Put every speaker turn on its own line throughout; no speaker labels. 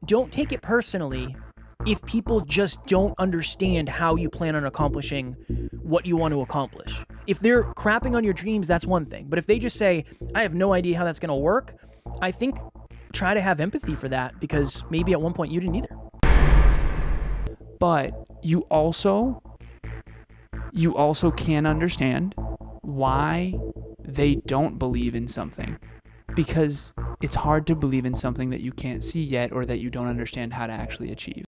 don't take it personally if people just don't understand how you plan on accomplishing what you want to accomplish. If they're crapping on your dreams, that's one thing. But if they just say, I have no idea how that's going to work, I think try to have empathy for that, because maybe at one point you didn't either.
But you also can understand why they don't believe in something, because it's hard to believe in something that you can't see yet or that you don't understand how to actually achieve.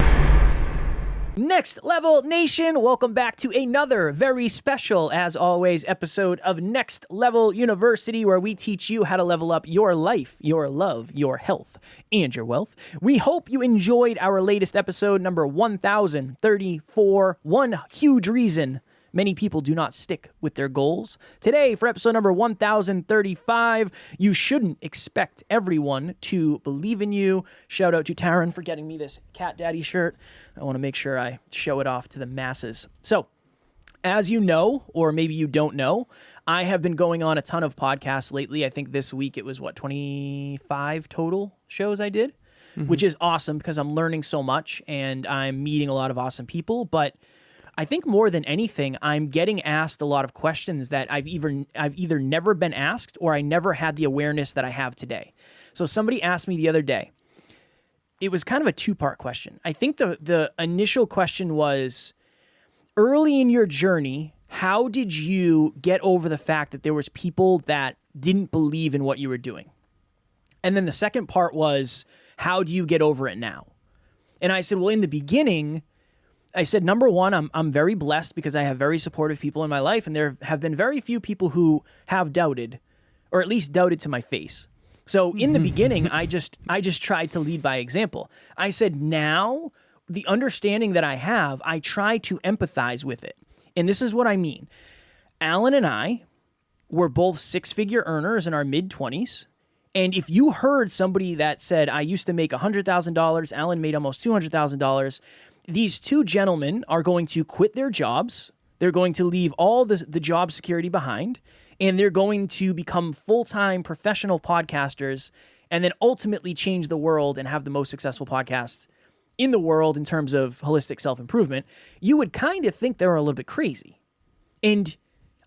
Next Level Nation, welcome back to another very special, as always, episode of Next Level University, where we teach you how to level up your life, your love, your health, and your wealth. We hope you enjoyed our latest episode, number 1034, One Huge Reason Many People Do Not Stick with Their Goals. Today, for episode number 1035, you shouldn't expect everyone to believe in you. Shout out to Taryn for getting me this Cat Daddy shirt. I want to make sure I show it off to the masses. So, as you know, or maybe you don't know, I have been going on a ton of podcasts lately. I think this week it was, 25 total shows I did, which is awesome because I'm learning so much and I'm meeting a lot of awesome people. But I think more than anything, I'm getting asked a lot of questions that I've either never been asked or I never had the awareness that I have today. So somebody asked me the other day, it was kind of a two-part question. I think the initial question was, early in your journey, how did you get over the fact that there was people that didn't believe in what you were doing? And then the second part was, how do you get over it now? And I said, well, in the beginning, I said, number one, I'm very blessed because I have very supportive people in my life, and there have been very few people who have doubted, or at least doubted to my face. So in the beginning, I just tried to lead by example. I said, now the understanding that I have, I try to empathize with it. And this is what I mean. Alan and I were both six-figure earners in our mid-20s. And if you heard somebody that said, I used to make $100,000, Alan made almost $200,000, these two gentlemen are going to quit their jobs. They're going to leave all the job security behind, and they're going to become full-time professional podcasters and then ultimately change the world and have the most successful podcast in the world in terms of holistic self-improvement. You would kind of think they were a little bit crazy. And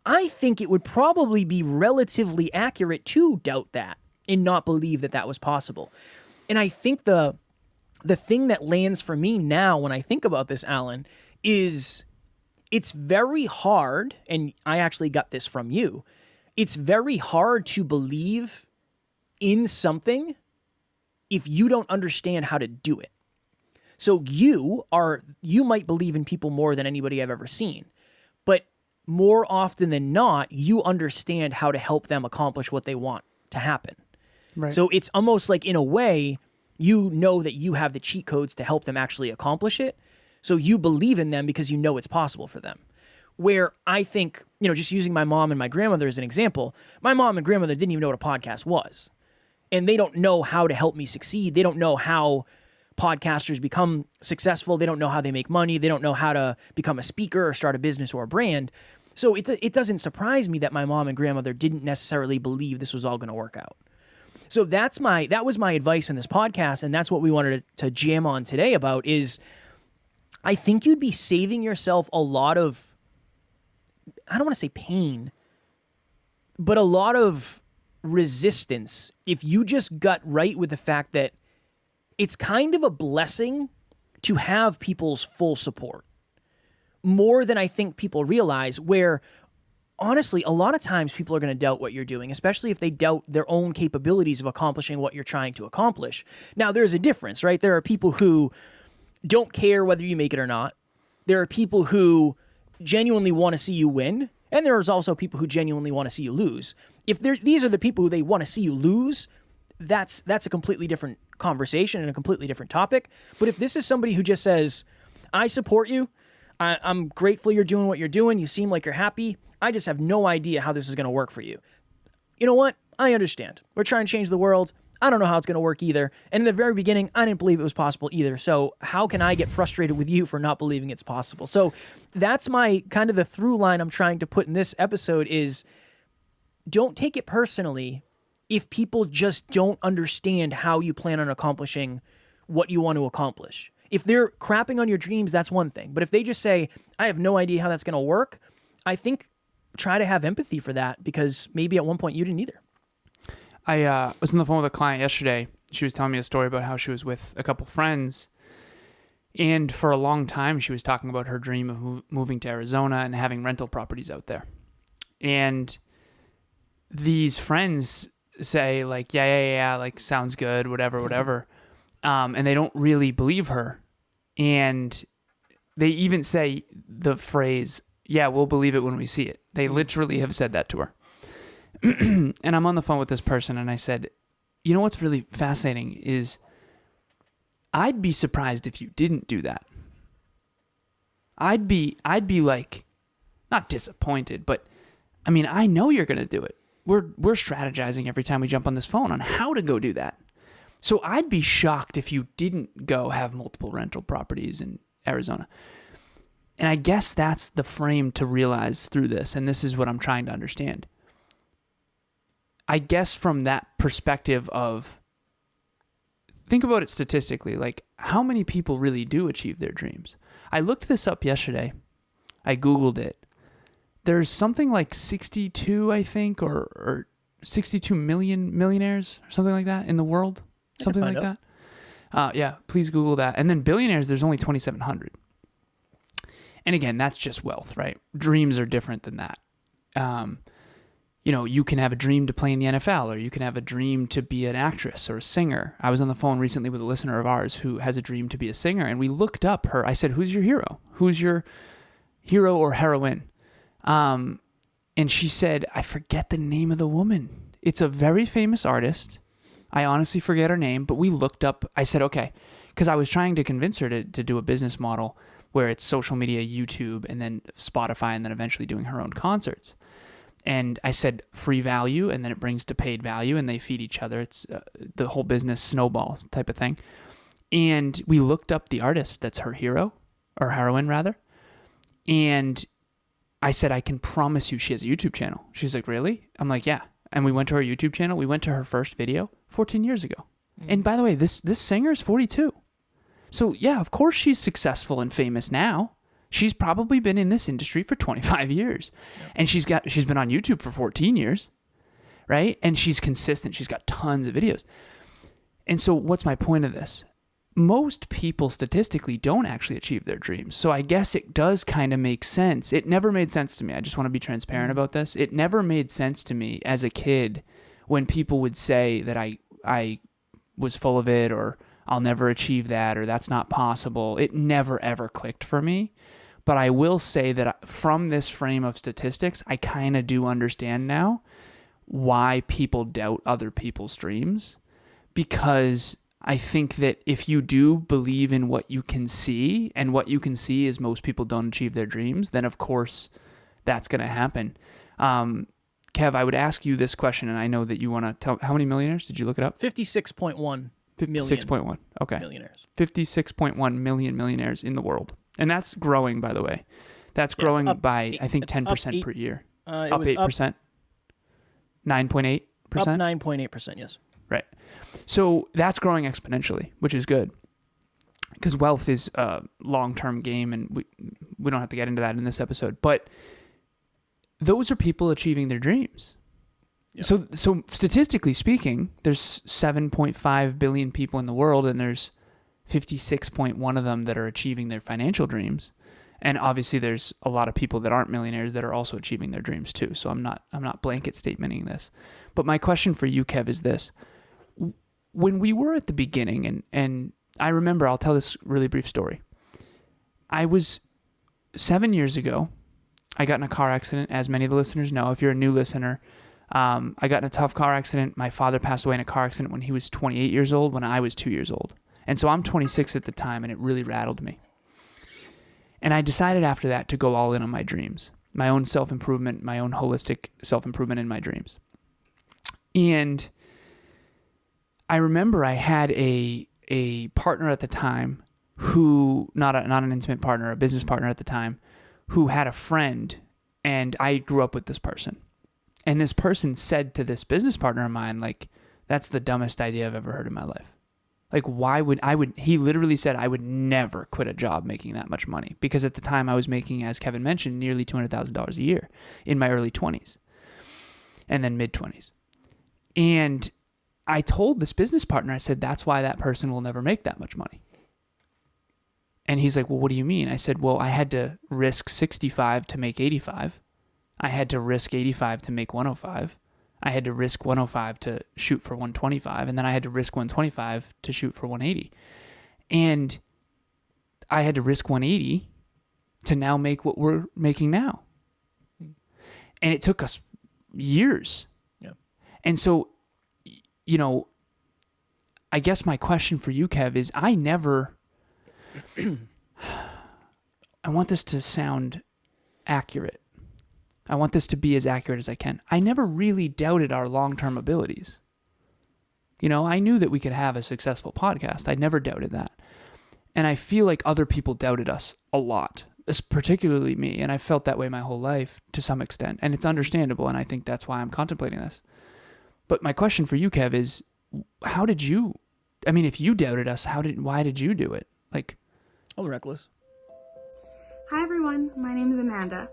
I think it would probably be relatively accurate to doubt that and not believe that that was possible. And I think the thing that lands for me now when I think about this, Alan, is it's very hard, and I actually got this from you, it's very hard to believe in something if you don't understand how to do it. So you might believe in people more than anybody I've ever seen, but more often than not, you understand how to help them accomplish what they want to happen.
Right.
So it's almost like, in a way, you know that you have the cheat codes to help them actually accomplish it. So you believe in them because you know it's possible for them. Where I think, just using my mom and my grandmother as an example, my mom and grandmother didn't even know what a podcast was. And they don't know how to help me succeed. They don't know how podcasters become successful. They don't know how they make money. They don't know how to become a speaker or start a business or a brand. So it doesn't surprise me that my mom and grandmother didn't necessarily believe this was all going to work out. So that was my advice in this podcast, and that's what we wanted to jam on today about is I think you'd be saving yourself a lot of, I don't want to say pain, but a lot of resistance if you just got right with the fact that it's kind of a blessing to have people's full support. More than I think people realize, where honestly, a lot of times people are going to doubt what you're doing, especially if they doubt their own capabilities of accomplishing what you're trying to accomplish. Now, there's a difference, right? There are people who don't care whether you make it or not. There are people who genuinely want to see you win, and there's also people who genuinely want to see you lose. If these are the people who they want to see you lose, that's a completely different conversation and a completely different topic. But if this is somebody who just says, I support you, I'm grateful you're doing what you're doing, you seem like you're happy, I just have no idea how this is going to work for you. You know what? I understand. We're trying to change the world. I don't know how it's going to work either. And in the very beginning, I didn't believe it was possible either. So how can I get frustrated with you for not believing it's possible? So that's my kind of the through line I'm trying to put in this episode is don't take it personally if people just don't understand how you plan on accomplishing what you want to accomplish. If they're crapping on your dreams, that's one thing. But if they just say, I have no idea how that's going to work, I think try to have empathy for that, because maybe at one point you didn't either.
I was on the phone with a client yesterday. She was telling me a story about how she was with a couple friends. And for a long time, she was talking about her dream of moving to Arizona and having rental properties out there. And these friends say, like, yeah, like, sounds good, whatever. And they don't really believe her. And they even say the phrase, yeah, we'll believe it when we see it. They literally have said that to her. And I'm on the phone with this person, and I said, you know what's really fascinating is I'd be surprised if you didn't do that. I'd be like, not disappointed, but I mean, I know you're going to do it. We're strategizing every time we jump on this phone on how to go do that. So I'd be shocked if you didn't go have multiple rental properties in Arizona. And I guess that's the frame to realize through this, and this is what I'm trying to understand. I guess from that perspective of, think about it statistically, like how many people really do achieve their dreams? I looked this up yesterday. I Googled it. There's something like 62, I think, or 62 million millionaires or something like that in the world. Something like that. Yeah, please Google that. And then billionaires, there's only 2,700. And again, that's just wealth, right? Dreams are different than that. You can have a dream to play in the NFL, or you can have a dream to be an actress or a singer. I was on the phone recently with a listener of ours who has a dream to be a singer, and we looked up her. I said, who's your hero? Who's your hero or heroine? And she said, I forget the name of the woman. It's a very famous artist. I honestly forget her name, but we looked up. I said, okay, because I was trying to convince her to do a business model where it's social media, YouTube, and then Spotify, and then eventually doing her own concerts. And I said free value, and then it brings to paid value, and they feed each other. It's the whole business snowballs type of thing. And we looked up the artist that's her hero, or heroine rather. And I said, I can promise you she has a YouTube channel. She's like, really? I'm like, yeah. And we went to her YouTube channel. We went to her first video 14 years ago. And by the way, this singer is 42. So yeah, of course she's successful and famous now. She's probably been in this industry for 25 years. Yep. And she's been on YouTube for 14 years, right? And she's consistent. She's got tons of videos. And so what's my point of this? Most people statistically don't actually achieve their dreams. So I guess it does kind of make sense. It never made sense to me. I just want to be transparent about this. It never made sense to me as a kid when people would say that I was full of it, or I'll never achieve that, or that's not possible. It never, ever clicked for me. But I will say that from this frame of statistics, I kind of do understand now why people doubt other people's dreams, because I think that if you do believe in what you can see, and what you can see is most people don't achieve their dreams, then of course that's going to happen. Kev, I would ask you this question, and I know that you want to tell, how many millionaires? Did you look it up?
56.1 million.
56.1. Okay.
Millionaires.
56.1 million millionaires in the world. And that's growing, by the way. That's growing by, I think, 10% per year. Up 8%? 9.8%?
Up 9.8%, yes.
Right. So that's growing exponentially, which is good. Because wealth is a long-term game, and we don't have to get into that in this episode. But those are people achieving their dreams. Yep. So statistically speaking, there's 7.5 billion people in the world, and there's 56.1 of them that are achieving their financial dreams. And obviously there's a lot of people that aren't millionaires that are also achieving their dreams too. So I'm not blanket statementing this. But my question for you, Kev, is this. When we were at the beginning, and I remember, I'll tell this really brief story. I was 7 years ago, I got in a car accident, as many of the listeners know. If you're a new listener, I got in a tough car accident. My father passed away in a car accident when he was 28 years old, when I was 2 years old. And so I'm 26 at the time, and it really rattled me. And I decided after that to go all in on my dreams, my own self-improvement, my own holistic self-improvement in my dreams. And I remember I had a partner at the time who, not an intimate partner, a business partner at the time, who had a friend, and I grew up with this person. And this person said to this business partner of mine, like, that's the dumbest idea I've ever heard in my life. Like, he literally said, I would never quit a job making that much money, because at the time I was making, as Kevin mentioned, nearly $200,000 a year in my early 20s and then mid 20s. And I told this business partner, I said, that's why that person will never make that much money. And he's like, well, what do you mean? I said, well, I had to risk 65 to make 85. I had to risk 85 to make 105. I had to risk 105 to shoot for 125. And then I had to risk 125 to shoot for 180. And I had to risk 180 to now make what we're making now. And it took us years.
Yeah.
And so, you know, I guess my question for you, Kev, is I want this to sound accurate. I want this to be as accurate as I can. I never really doubted our long-term abilities. You know, I knew that we could have a successful podcast. I never doubted that. And I feel like other people doubted us a lot, particularly me. And I felt that way my whole life to some extent. And it's understandable. And I think that's why I'm contemplating this. But my question for you, Kev, is if you doubted us, why did you do it? Like,
I'm reckless.
Hi everyone, my name is Amanda.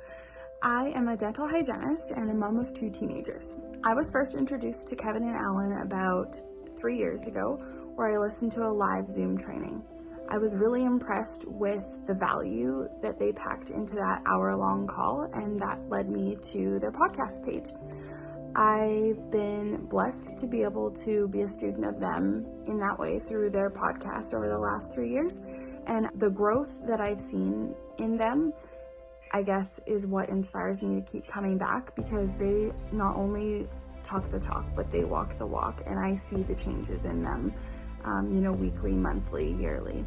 I am a dental hygienist and a mom of 2 teenagers. I was first introduced to Kevin and Alan about 3 years ago, where I listened to a live Zoom training. I was really impressed with the value that they packed into that hour-long call, and that led me to their podcast page. I've been blessed to be able to be a student of them in that way through their podcast over the last 3 years. And the growth that I've seen in them, I guess, is what inspires me to keep coming back, because they not only talk the talk, but they walk the walk. And I see the changes in them, weekly, monthly, yearly.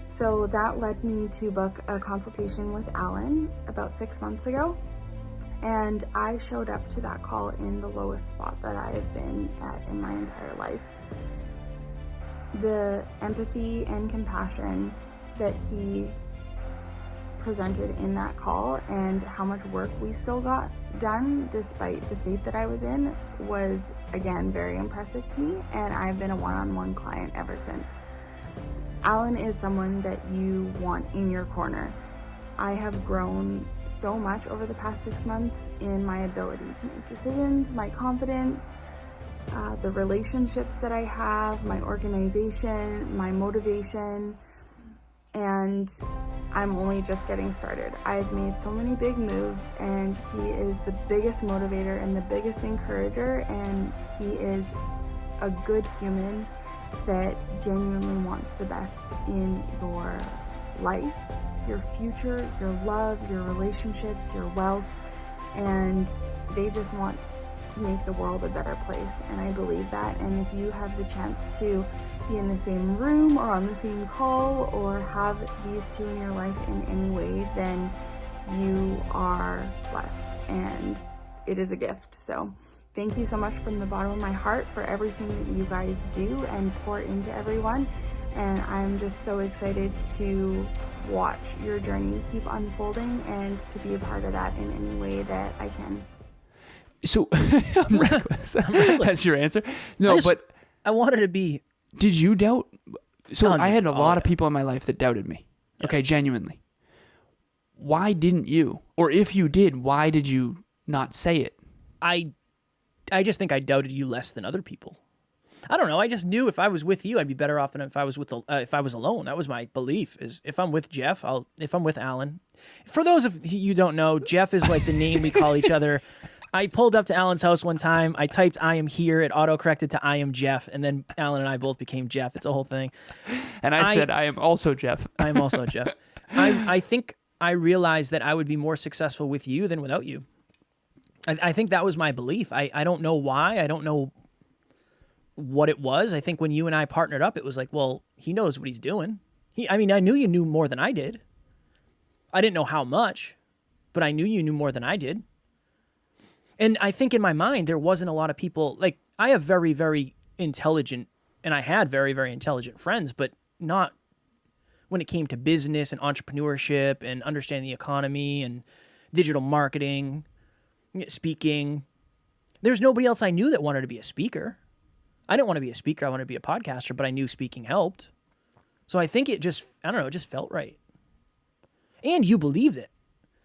So that led me to book a consultation with Alan about 6 months ago. And I showed up to that call in the lowest spot that I have been at in my entire life. The empathy and compassion that he presented in that call, and how much work we still got done despite the state that I was in, was again very impressive to me, and I've been a one-on-one client ever since. Alan is someone that you want in your corner. I have grown so much over the past 6 months in my ability to make decisions, my confidence, the relationships that I have, my organization, my motivation, and I'm only just getting started. I've made so many big moves, and he is the biggest motivator and the biggest encourager, and he is a good human that genuinely wants the best in your life, your future, your love, your relationships, your wealth, and they just want to make the world a better place, and I believe that. And if you have the chance to be in the same room or on the same call or have these two in your life in any way, then you are blessed, and it is a gift. So thank you so much from the bottom of my heart for everything that you guys do and pour into everyone. And I'm just so excited to watch your journey keep unfolding and to be a part of that in any way that I can.
So I'm reckless. That's your answer? No, but
I wanted to be.
Did you doubt? So I had a lot of
yeah.
people in my life that doubted me. Yeah. Okay, genuinely. Why didn't you? Or if you did, why did you not say it?
I just think I doubted you less than other people. I don't know. I just knew if I was with you, I'd be better off than if I was alone. That was my belief. Is if I'm with Jeff, if I'm with Alan. For those of you who don't know, Jeff is like the name we call each other. I pulled up to Alan's house one time. I typed "I am here." It auto-corrected to "I am Jeff," and then Alan and I both became Jeff. It's a whole thing.
And I said, "I am also Jeff."
I am also Jeff. I think I realized that I would be more successful with you than without you. I think that was my belief. I don't know why. I don't know what it was. I think when you and I partnered up, it was like, well, he knows what he's doing. I knew you knew more than I did. I didn't know how much, but I knew you knew more than I did. And I think in my mind, there wasn't a lot of people, like, I have very, very intelligent, and I had very, very intelligent friends, but not when it came to business and entrepreneurship and understanding the economy and digital marketing, speaking. There's nobody else I knew that wanted to be a speaker. I didn't want to be a speaker. I wanted to be a podcaster, but I knew speaking helped. So I think it just felt right. And you believed it.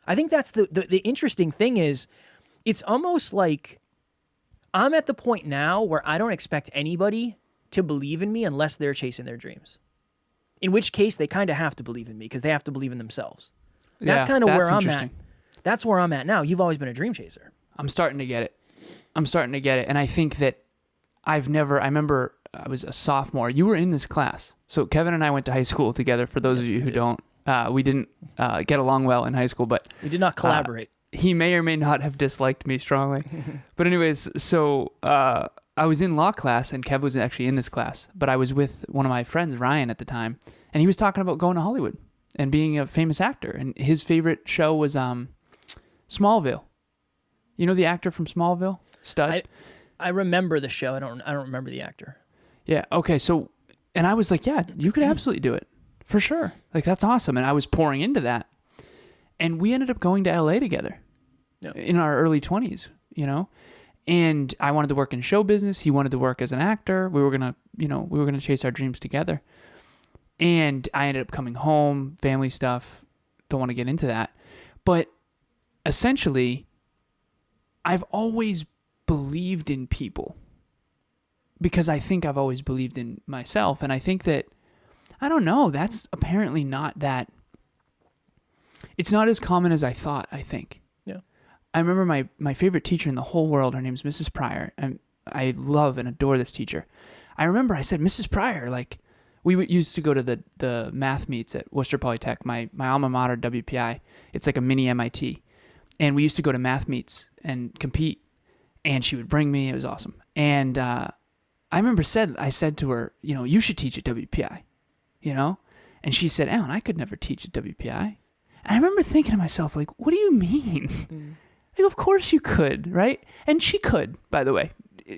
I think that's the interesting thing is it's almost like I'm at the point now where I don't expect anybody to believe in me unless they're chasing their dreams. In which case they kind of have to believe in me because they have to believe in themselves. That's kind of where I'm at. That's where I'm at now. You've always been a dream chaser.
I'm starting to get it. And I think that I remember I was a sophomore. You were in this class. So Kevin and I went to high school together. For those of you who don't, we didn't get along well in high school, but
we did not collaborate.
He may or may not have disliked me strongly. But anyways, so I was in law class and Kev was actually in this class, but I was with one of my friends, Ryan, at the time, and he was talking about going to Hollywood and being a famous actor. And his favorite show was Smallville. You know the actor from Smallville? Stud?
I remember the show. I don't remember the actor.
Yeah. Okay. So, and I was like, yeah, you could absolutely do it for sure. Like, that's awesome. And I was pouring into that. And we ended up going to LA together in our early 20s, you know? And I wanted to work in show business. He wanted to work as an actor. We were going to chase our dreams together. And I ended up coming home, family stuff. Don't want to get into that. But essentially, I've always believed in people because I think I've always believed in myself. And I think that, I don't know, that's apparently not that, it's not as common as I thought, I think.
Yeah.
I remember my favorite teacher in the whole world, her name's Mrs. Pryor, and I love and adore this teacher. I remember I said, Mrs. Pryor, like, we used to go to the math meets at Worcester Polytech, my alma mater, WPI. It's like a mini MIT. And we used to go to math meets and compete. And she would bring me. It was awesome. And I remember I said to her, you know, you should teach at WPI, you know? And she said, Alan, I could never teach at WPI. And I remember thinking to myself, like, what do you mean? Like, of course you could, right? And she could, by the way.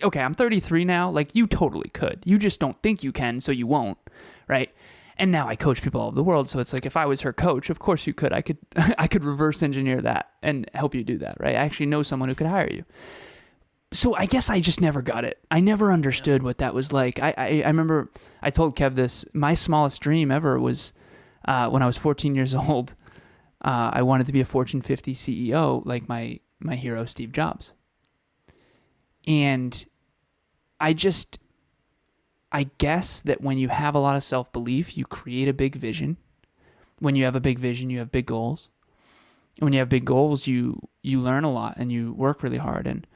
Okay, I'm 33 now. Like, you totally could. You just don't think you can, so you won't, right? And now I coach people all over the world. So it's like, if I was her coach, of course you could. I could reverse engineer that and help you do that, right? I actually know someone who could hire you. So I guess I just never got it. I never understood what that was like. I remember I told Kev this. My smallest dream ever was when I was 14 years old. I wanted to be a Fortune 50 CEO like my hero, Steve Jobs. And I guess that when you have a lot of self-belief, you create a big vision. When you have a big vision, you have big goals. And when you have big goals, you learn a lot and you work really hard. And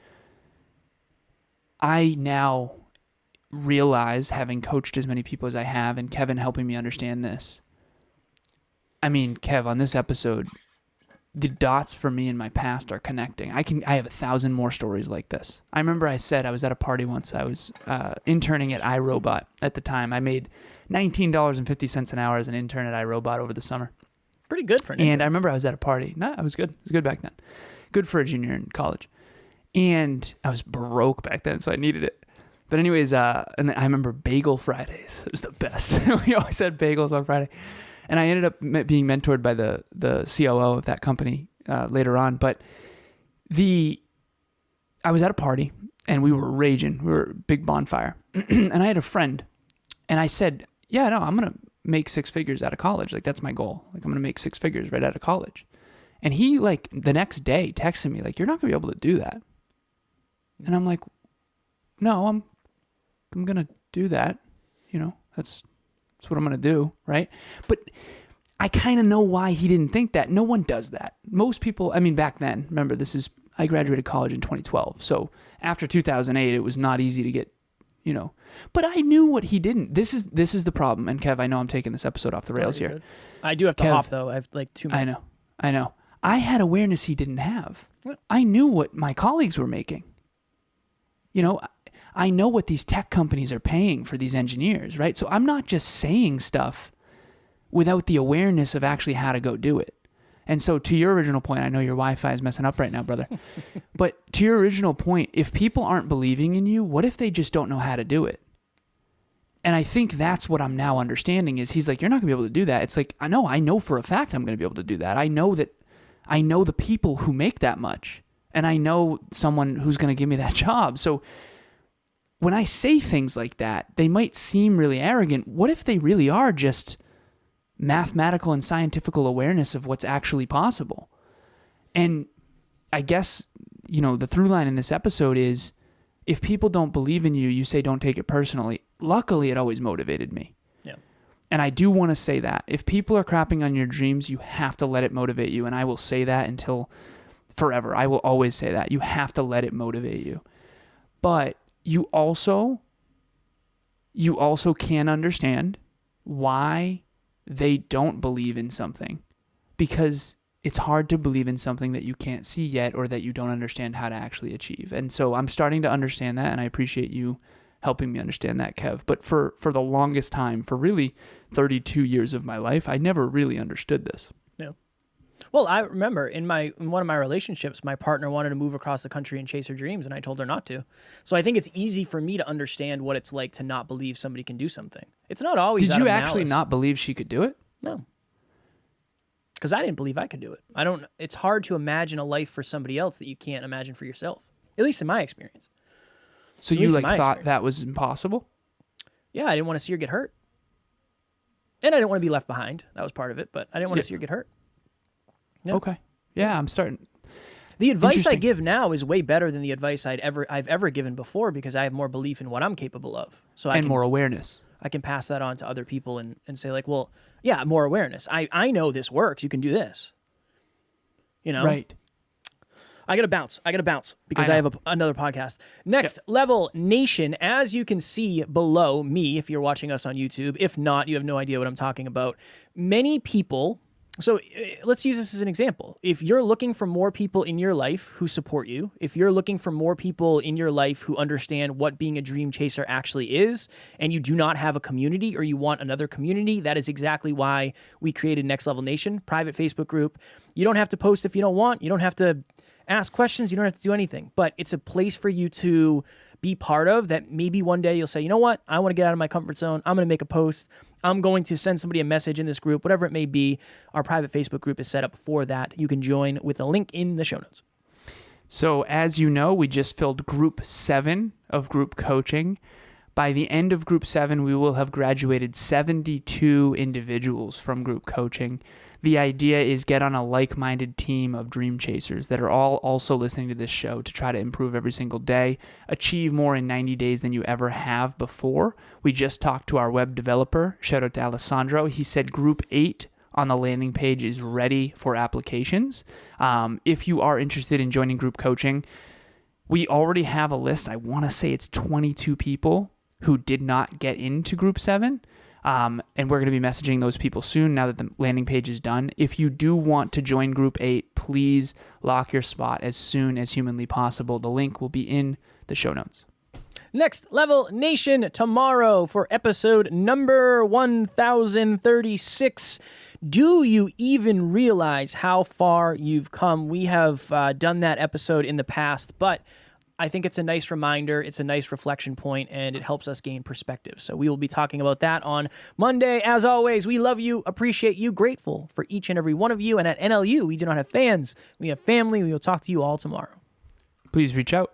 I now realize, having coached as many people as I have, and Kevin helping me understand this. I mean, Kev, on this episode, the dots for me in my past are connecting. I have 1,000 more stories like this. I remember I said I was at a party once. I was interning at iRobot at the time. I made $19.50 an hour as an intern at iRobot over the summer.
Pretty good for an intern.
And I remember I was at a party. No, it was good. It was good back then. Good for a junior in college. And I was broke back then, so I needed it. But anyways, and I remember Bagel Fridays. It was the best. We always had bagels on Friday. And I ended up being mentored by the COO of that company later on. But I was at a party, and we were raging. We were a big bonfire. And I had a friend, and I said, yeah, no, I'm going to make 6 figures out of college. Like, that's my goal. Like, I'm going to make 6 figures right out of college. And he, like, the next day texted me, like, you're not going to be able to do that. And I'm like, no, I'm going to do that. You know, that's what I'm going to do, right? But I kind of know why he didn't think that. No one does that. Most people, I mean, back then, remember, I graduated college in 2012. So after 2008, it was not easy to get, you know. But I knew what he didn't. This is the problem. And Kev, I know I'm taking this episode off the rails here.
Good. I do have to hop, though. I have like 2 minutes.
I know. I had awareness he didn't have. I knew what my colleagues were making. You know, I know what these tech companies are paying for these engineers, right? So I'm not just saying stuff without the awareness of actually how to go do it. And so to your original point, I know your Wi-Fi is messing up right now, brother. But to your original point, if people aren't believing in you, what if they just don't know how to do it? And I think that's what I'm now understanding is he's like, you're not going to be able to do that. It's like, I know for a fact I'm going to be able to do that. I know the people who make that much. And I know someone who's going to give me that job. So when I say things like that, they might seem really arrogant. What if they really are just mathematical and scientific awareness of what's actually possible? And I guess, the through line in this episode is, if people don't believe in you, you say don't take it personally. Luckily, it always motivated me.
Yeah.
And I do want to say that. If people are crapping on your dreams, you have to let it motivate you. And I will say that until forever. I will always say that. You have to let it motivate you. But you also can understand why they don't believe in something, because it's hard to believe in something that you can't see yet or that you don't understand how to actually achieve. And so I'm starting to understand that, and I appreciate you helping me understand that, Kev. But for the longest time, for really 32 years of my life, I never really understood this.
Yeah. Well, I remember in one of my relationships, my partner wanted to move across the country and chase her dreams, and I told her not to. So I think it's easy for me to understand what it's like to not believe somebody can do something. It's not always
Did
out
you
of
actually
malice.
not believe she could do it?
No. Because I didn't believe I could do it. It's hard to imagine a life for somebody else that you can't imagine for yourself. At least in my experience.
So you thought that was impossible?
Yeah, I didn't want to see her get hurt. And I didn't want to be left behind. That was part of it, but I didn't want to see her get hurt. Yeah.
Okay. Yeah, I'm starting.
The advice I give now is way better than the advice I've ever given before, because I have more belief in what I'm capable of. So
more awareness.
I can pass that on to other people and say like, well, yeah, more awareness. I know this works. You can do this.
Right.
I got to bounce because I have another podcast. Next Level Nation, as you can see below me, if you're watching us on YouTube. If not, you have no idea what I'm talking about. Many people, so let's use this as an example. If you're looking for more people in your life who support you, if you're looking for more people in your life who understand what being a dream chaser actually is, and you do not have a community or you want another community, that is exactly why we created Next Level Nation, private Facebook group. You don't have to post if you don't want. You don't have to ask questions. You don't have to do anything, but it's a place for you to be part of that. Maybe one day you'll say, you know what? I want to get out of my comfort zone. I'm going to make a post. I'm going to send somebody a message in this group, whatever it may be. Our private Facebook group is set up for that. You can join with a link in the show notes.
So as you know, we just filled group 7 of group coaching. By the end of group 7, we will have graduated 72 individuals from group coaching. The idea is get on a like-minded team of dream chasers that are all also listening to this show to try to improve every single day, achieve more in 90 days than you ever have before. We just talked to our web developer. Shout out to Alessandro. He said group 8 on the landing page is ready for applications. If you are interested in joining group coaching, we already have a list. I want to say it's 22 people who did not get into group 7. And we're going to be messaging those people soon now that the landing page is done. If you do want to join group 8, please lock your spot as soon as humanly possible. The link will be in the show notes.
Next Level Nation tomorrow for episode number 1036. Do you even realize how far you've come? We have done that episode in the past, but I think it's a nice reminder, it's a nice reflection point, and it helps us gain perspective. So we will be talking about that on Monday. As always, we love you, appreciate you, grateful for each and every one of you. And at NLU, we do not have fans, we have family. We will talk to you all tomorrow.
Please reach out.